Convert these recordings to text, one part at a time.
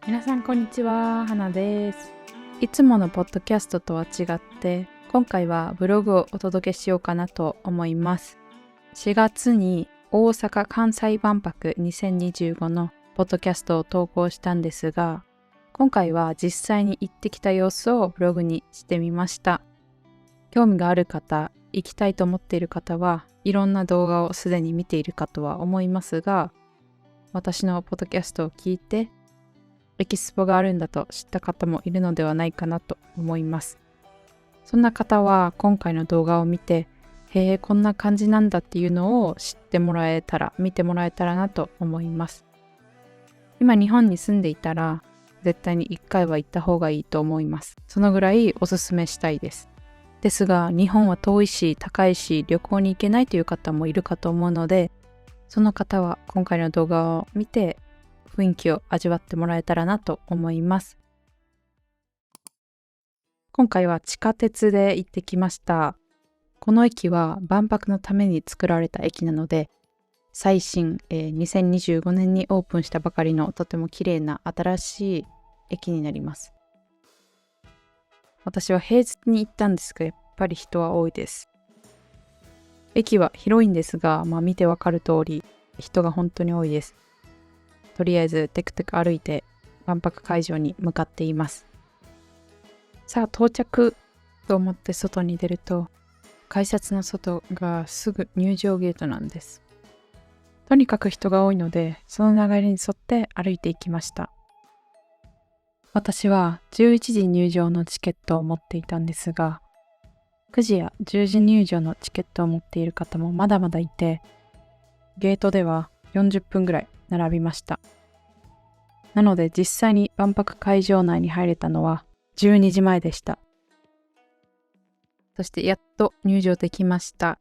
皆さんこんにちは、花です。いつものポッドキャストとは違って今回はブログをお届けしようかなと思います。4月に大阪・関西万博2025のポッドキャストを投稿したんですが、今回は実際に行ってきた様子をブログにしてみました。興味がある方、行きたいと思っている方はいろんな動画をすでに見ているかとは思いますが、私のポッドキャストを聞いてエキスポがあるんだと知った方もいるのではないかなと思います。そんな方は今回の動画を見て、へえ、こんな感じなんだっていうのを知ってもらえたら、見てもらえたらなと思います。今日本に住んでいたら絶対に1回は行った方がいいと思います。そのぐらいおすすめしたいです。ですが日本は遠いし高いし旅行に行けないという方もいるかと思うので、その方は今回の動画を見て雰囲気を味わってもらえたらなと思います。今回は地下鉄で行ってきました。この駅は万博のために作られた駅なので、最新、2025年にオープンしたばかりのとても綺麗な新しい駅になります。私は平日に行ったんですが、やっぱり人は多いです。駅は広いんですが、見てわかる通り人が本当に多いです。とりあえずテクテク歩いて万博会場に向かっています。さあ到着と思って外に出ると、改札の外がすぐ入場ゲートなんです。とにかく人が多いので、その流れに沿って歩いていきました。私は11時入場のチケットを持っていたんですが、9時や10時入場のチケットを持っている方もまだまだいて、ゲートでは40分ぐらい並びました。なので実際に万博会場内に入れたのは12時前でした。そしてやっと入場できました。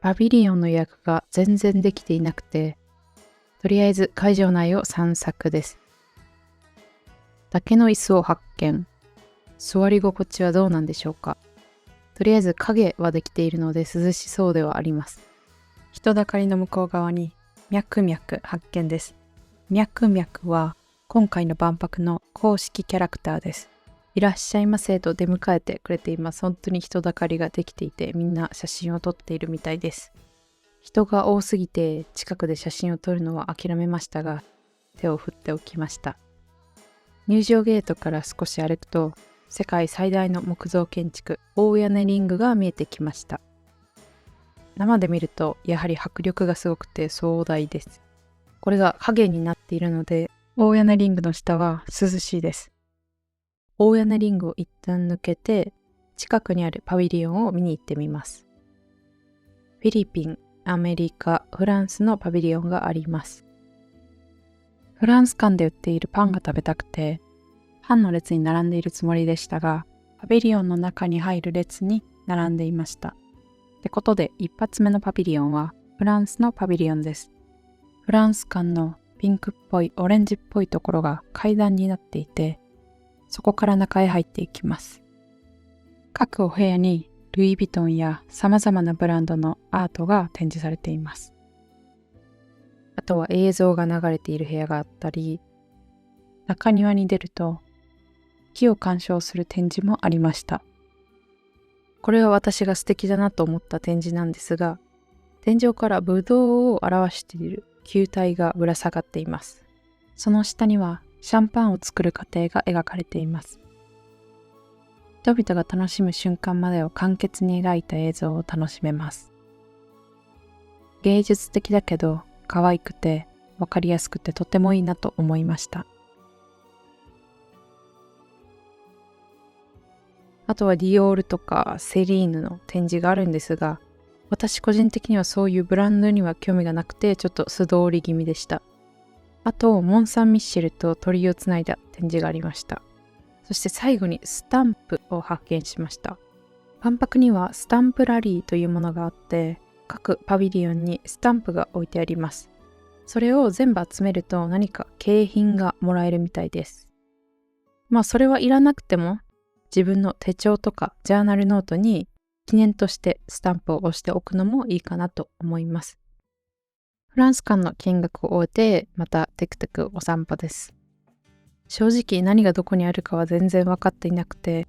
パビリオンの予約が全然できていなくて、とりあえず会場内を散策です。竹の椅子を発見。座り心地はどうなんでしょうか。とりあえず影はできているので涼しそうではあります。人だかりの向こう側にミャクミャク発見です。ミャクミャクは今回の万博の公式キャラクターです。いらっしゃいませと出迎えてくれています。本当に人だかりができていて、みんな写真を撮っているみたいです。人が多すぎて近くで写真を撮るのは諦めましたが、手を振っておきました。入場ゲートから少し歩くと、世界最大の木造建築大屋根リングが見えてきました。生で見るとやはり迫力がすごくて壮大です。これが影になっているので、大屋根リングの下は涼しいです。大屋根リングを一旦抜けて、近くにあるパビリオンを見に行ってみます。フィリピン、アメリカ、フランスのパビリオンがあります。フランス館で売っているパンが食べたくて、パンの列に並んでいるつもりでしたが、パビリオンの中に入る列に並んでいました。ってことで、一発目のパビリオンはフランスのパビリオンです。フランス館のピンクっぽいオレンジっぽいところが階段になっていて、そこから中へ入っていきます。各お部屋にルイ・ヴィトンや様々なブランドのアートが展示されています。あとは映像が流れている部屋があったり、中庭に出ると木を鑑賞する展示もありました。これは私が素敵だなと思った展示なんですが、天井からブドウを表している球体がぶら下がっています。その下にはシャンパンを作る過程が描かれています。人々が楽しむ瞬間までを簡潔に描いた映像を楽しめます。芸術的だけど可愛くて分かりやすくてとてもいいなと思いました。あとはディオールとかセリーヌの展示があるんですが、私個人的にはそういうブランドには興味がなくてちょっと素通り気味でした。あとモン・サン・ミッシェルと鳥をつないだ展示がありました。そして最後にスタンプを発見しました。万博にはスタンプラリーというものがあって、各パビリオンにスタンプが置いてあります。それを全部集めると何か景品がもらえるみたいです。それはいらなくても自分の手帳とかジャーナルノートに記念としてスタンプを押しておくのもいいかなと思います。フランス館の見学を終えてまたテクテクお散歩です。正直何がどこにあるかは全然分かっていなくて、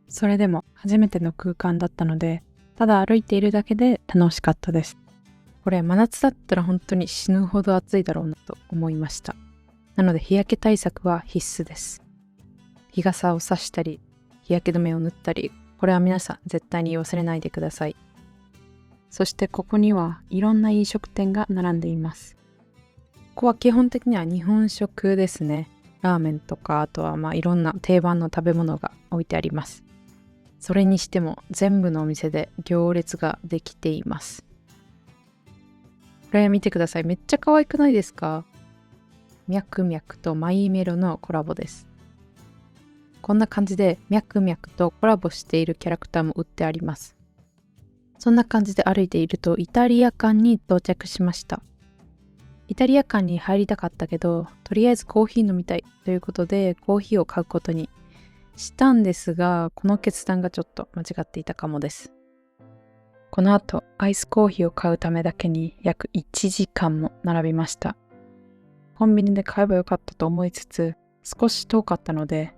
それでも初めての空間だったので、ただ歩いているだけで楽しかったです。これ真夏だったら本当に死ぬほど暑いだろうなと思いました。なので日焼け対策は必須です。日傘を差したり、日焼け止めを塗ったり、これは皆さん絶対に忘れないでください。そしてここにはいろんな飲食店が並んでいます。ここは基本的には日本食ですね。ラーメンとか、あとはいろんな定番の食べ物が置いてあります。それにしても全部のお店で行列ができています。これ見てください。めっちゃ可愛くないですか？ミャクミャクとマイメロのコラボです。こんな感じでミャクミャクとコラボしているキャラクターも売ってあります。そんな感じで歩いているとイタリア館に到着しました。イタリア館に入りたかったけど、とりあえずコーヒー飲みたいということでコーヒーを買うことにしたんですが、この決断がちょっと間違っていたかもです。この後、アイスコーヒーを買うためだけに約1時間も並びました。コンビニで買えばよかったと思いつつ、少し遠かったので、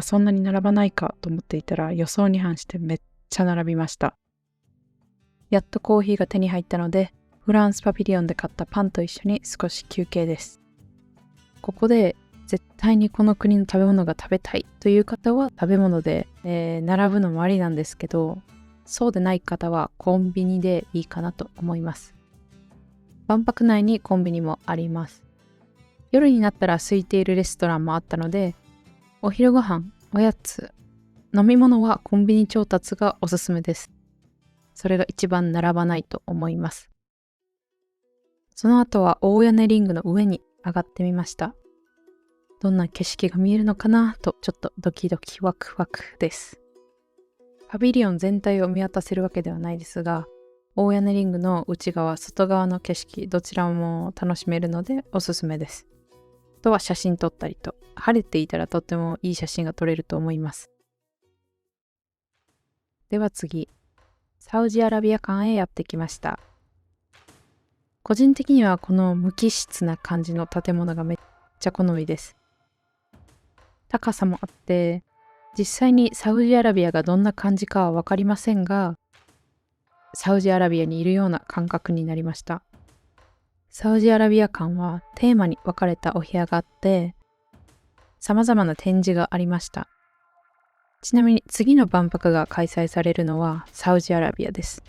そんなに並ばないかと思っていたら予想に反してめっちゃ並びました。やっとコーヒーが手に入ったので、フランスパビリオンで買ったパンと一緒に少し休憩です。ここで絶対にこの国の食べ物が食べたいという方は食べ物で、並ぶのもありなんですけど、そうでない方はコンビニでいいかなと思います。万博内にコンビニもあります。夜になったら空いているレストランもあったので、お昼ご飯、おやつ、飲み物はコンビニ調達がおすすめです。それが一番並ばないと思います。その後は大屋根リングの上に上がってみました。どんな景色が見えるのかなとちょっとドキドキワクワクです。パビリオン全体を見渡せるわけではないですが、大屋根リングの内側、外側の景色、どちらも楽しめるのでおすすめです。あとは写真撮ったりと、晴れていたらとってもいい写真が撮れると思います。では次、サウジアラビア館へやってきました。個人的にはこの無機質な感じの建物がめっちゃ好みです。高さもあって、実際にサウジアラビアがどんな感じかはわかりませんが、サウジアラビアにいるような感覚になりました。サウジアラビア館はテーマに分かれたお部屋があって、様々な展示がありました。ちなみに次の万博が開催されるのはサウジアラビアです。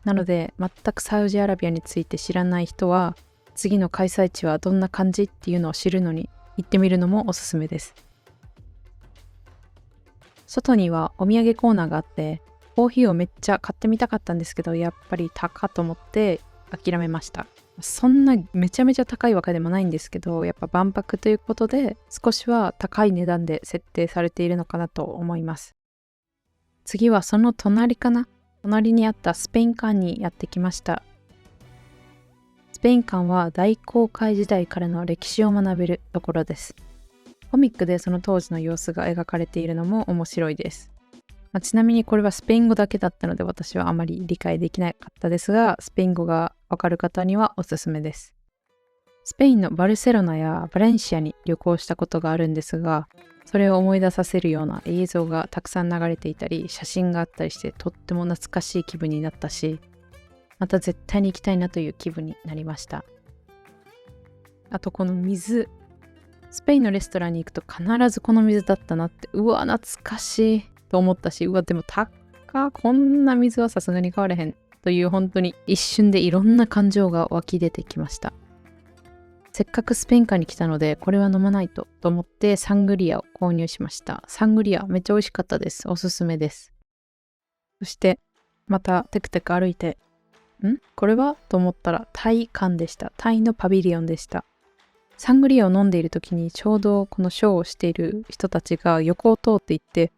なので全くサウジアラビアについて知らない人は、次の開催地はどんな感じっていうのを知るのに行ってみるのもおすすめです。外にはお土産コーナーがあって、コーヒーをめっちゃ買ってみたかったんですけど、やっぱり高と思って諦めました。そんなめちゃめちゃ高いわけでもないんですけど、やっぱ万博ということで少しは高い値段で設定されているのかなと思います。次はその隣かな。隣にあったスペイン館にやってきました。スペイン館は大航海時代からの歴史を学べるところです。コミックでその当時の様子が描かれているのも面白いです。ちなみにこれはスペイン語だけだったので私はあまり理解できなかったですが、スペイン語がわかる方にはおすすめです。スペインのバルセロナやバレンシアに旅行したことがあるんですが、それを思い出させるような映像がたくさん流れていたり、写真があったりしてとっても懐かしい気分になったし、また絶対に行きたいなという気分になりました。あとこの水、スペインのレストランに行くと必ずこの水だったなって、うわ懐かしいと思ったし、うわでも高こんな水はさすがに買われへんという、本当に一瞬でいろんな感情が湧き出てきました。せっかくスペイン館に来たのでこれは飲まないと思ってサングリアを購入しました。サングリアめっちゃ美味しかったです。おすすめです。そしてまたテクテク歩いて、これはと思ったらタイ館でした。タイのパビリオンでした。サングリアを飲んでいる時にちょうどこのショーをしている人たちが横を通っていって、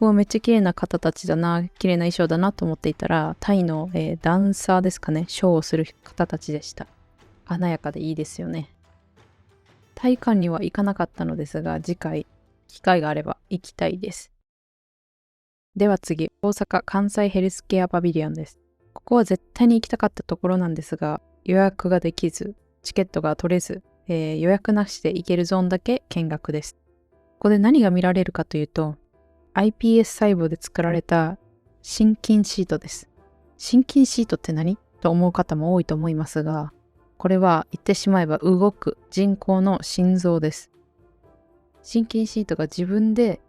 うわめっちゃ綺麗な方たちだな、綺麗な衣装だなと思っていたら、タイの、ダンサーですかね、ショーをする方たちでした。華やかでいいですよね。タイ館には行かなかったのですが、次回機会があれば行きたいです。では次、大阪関西ヘルスケアパビリオンです。ここは絶対に行きたかったところなんですが、予約ができず、チケットが取れず、予約なしで行けるゾーンだけ見学です。こで何が見られるかというと、iPS 細胞で作られた心筋シートです。心筋シートって何と思う方も多いと思いますが、これは言ってしまえば動く人工の心臓です。心筋シートが自分で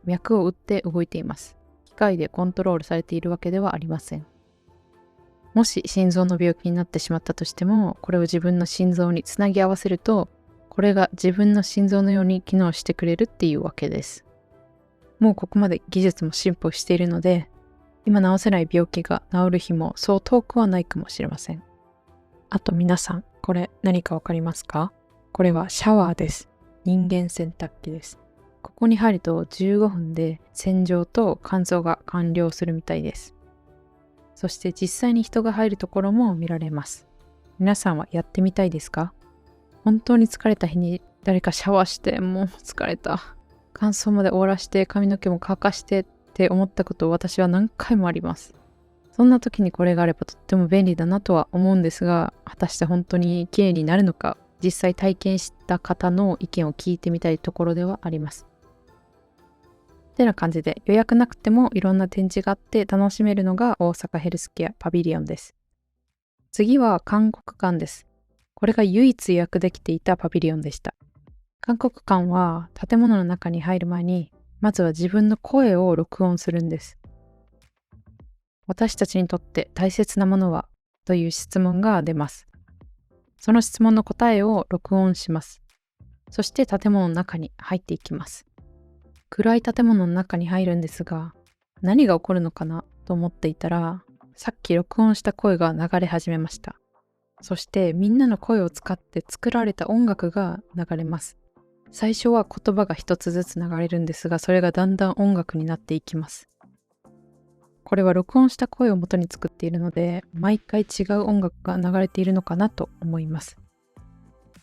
脈を打って動いています。機械でコントロールされているわけではありません。もし心臓の病気になってしまったとしても、これを自分の心臓につなぎ合わせると、これが自分の心臓のように機能してくれるっていうわけです。もうここまで技術も進歩しているので、今治せない病気が治る日もそう遠くはないかもしれません。あと皆さん、これ何かわかりますか？これはシャワーです。人間洗濯機です。ここに入ると15分で洗浄と乾燥が完了するみたいです。そして実際に人が入るところも見られます。皆さんはやってみたいですか？本当に疲れた日に誰かシャワーして、もう疲れた。乾燥まで終わらして髪の毛も乾かしてって思ったことを私は何回もあります。そんな時にこれがあればとっても便利だなとは思うんですが、果たして本当に綺麗になるのか、実際体験した方の意見を聞いてみたいところではあります。てな感じで予約なくてもいろんな展示があって楽しめるのが大阪ヘルスケアパビリオンです。次は韓国館です。これが唯一予約できていたパビリオンでした。韓国館は建物の中に入る前に、まずは自分の声を録音するんです。私たちにとって大切なものはという質問が出ます。その質問の答えを録音します。そして建物の中に入っていきます。暗い建物の中に入るんですが、何が起こるのかなと思っていたら、さっき録音した声が流れ始めました。そしてみんなの声を使って作られた音楽が流れます。最初は言葉が一つずつ流れるんですが、それがだんだん音楽になっていきます。これは録音した声を元に作っているので、毎回違う音楽が流れているのかなと思います。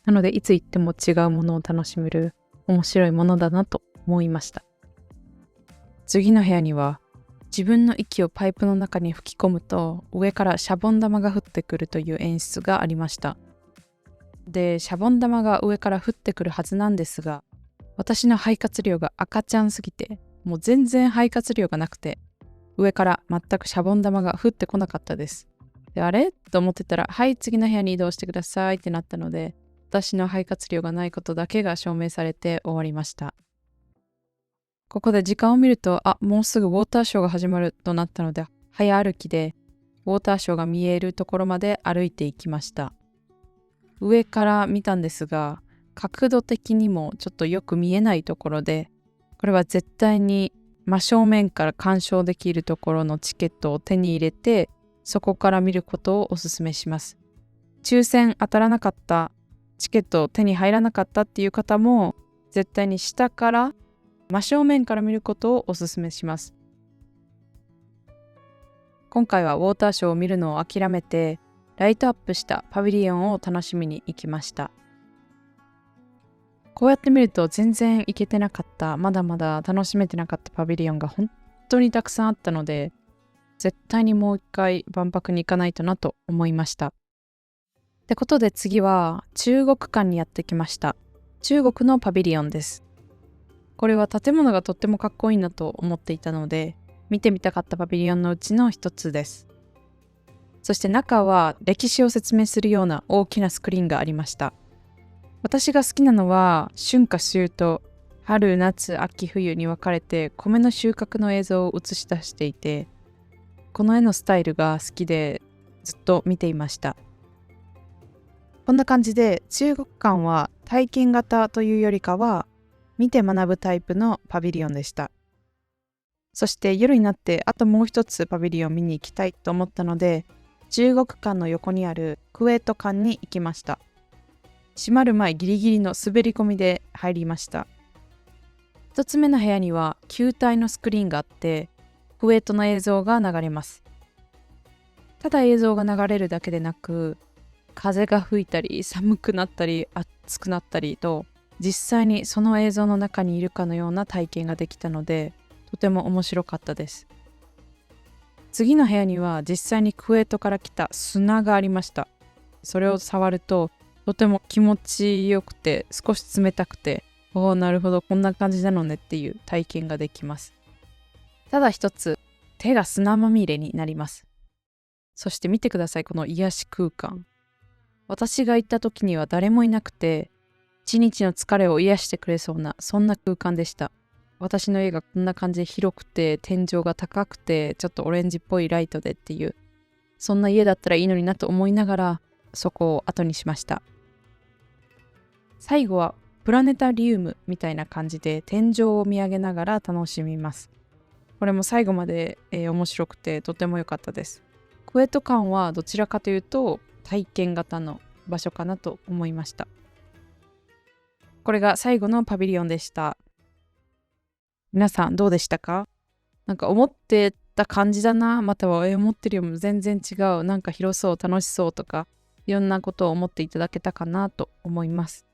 なので、いつ行っても違うものを楽しめる面白いものだなと思いました。次の部屋には、自分の息をパイプの中に吹き込むと、上からシャボン玉が降ってくるという演出がありました。で、シャボン玉が上から降ってくるはずなんですが、私の肺活量が赤ちゃんすぎて、もう全然肺活量がなくて、上から全くシャボン玉が降ってこなかったです。で、あれと思ってたら、はい、次の部屋に移動してくださいってなったので、私の肺活量がないことだけが証明されて終わりました。ここで時間を見ると、もうすぐウォーターショーが始まるとなったので、早歩きでウォーターショーが見えるところまで歩いていきました。上から見たんですが、角度的にもちょっとよく見えないところで、これは絶対に真正面から鑑賞できるところのチケットを手に入れて、そこから見ることをお勧めします。抽選当たらなかった、チケット手に入らなかったっていう方も、絶対に下から真正面から見ることをお勧めします。今回はウォーターショーを見るのを諦めて、ライトアップしたパビリオンを楽しみに行きました。こうやって見ると全然行けてなかった、まだまだ楽しめてなかったパビリオンが本当にたくさんあったので、絶対にもう一回万博に行かないとなと思いました。ってことで次は中国館にやってきました。中国のパビリオンです。これは建物がとってもかっこいいなと思っていたので、見てみたかったパビリオンのうちの一つです。そして中は歴史を説明するような大きなスクリーンがありました。私が好きなのは春夏秋冬、春、夏、秋、冬に分かれて米の収穫の映像を映し出していて、この絵のスタイルが好きでずっと見ていました。こんな感じで中国館は体験型というよりかは見て学ぶタイプのパビリオンでした。そして夜になってあともう一つパビリオン見に行きたいと思ったので、中国館の横にあるクウェート館に行きました。閉まる前ギリギリの滑り込みで入りました。一つ目の部屋には球体のスクリーンがあって、クウェートの映像が流れます。ただ映像が流れるだけでなく、風が吹いたり寒くなったり暑くなったりと、実際にその映像の中にいるかのような体験ができたので、とても面白かったです。次の部屋には実際にクウェートから来た砂がありました。それを触るととても気持ちよくて少し冷たくておー、なるほど、こんな感じなのねっていう体験ができます。ただ一つ、手が砂まみれになります。そして見てください、この癒し空間。私が行った時には誰もいなくて、一日の疲れを癒してくれそうな、そんな空間でした。私の家がこんな感じで広くて、天井が高くて、ちょっとオレンジっぽいライトでっていう、そんな家だったらいいのになと思いながら、そこを後にしました。最後はプラネタリウムみたいな感じで天井を見上げながら楽しみます。これも最後まで、面白くてとても良かったです。クウェート館はどちらかというと体験型の場所かなと思いました。これが最後のパビリオンでした。皆さんどうでしたか？なんか思ってた感じだな、または思ってるよりも全然違う、なんか広そう、楽しそうとか、いろんなことを思っていただけたかなと思います。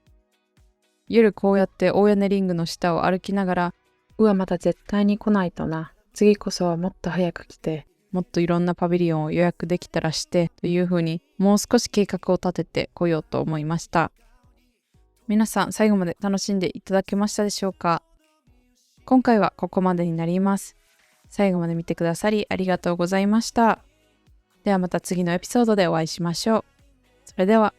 夜こうやって大屋根リングの下を歩きながら、また絶対に来ないとな。次こそはもっと早く来て、もっといろんなパビリオンを予約できたらしてというふうに、もう少し計画を立ててこようと思いました。皆さん最後まで楽しんでいただけましたでしょうか？今回はここまでになります。最後まで見てくださりありがとうございました。ではまた次のエピソードでお会いしましょう。それでは。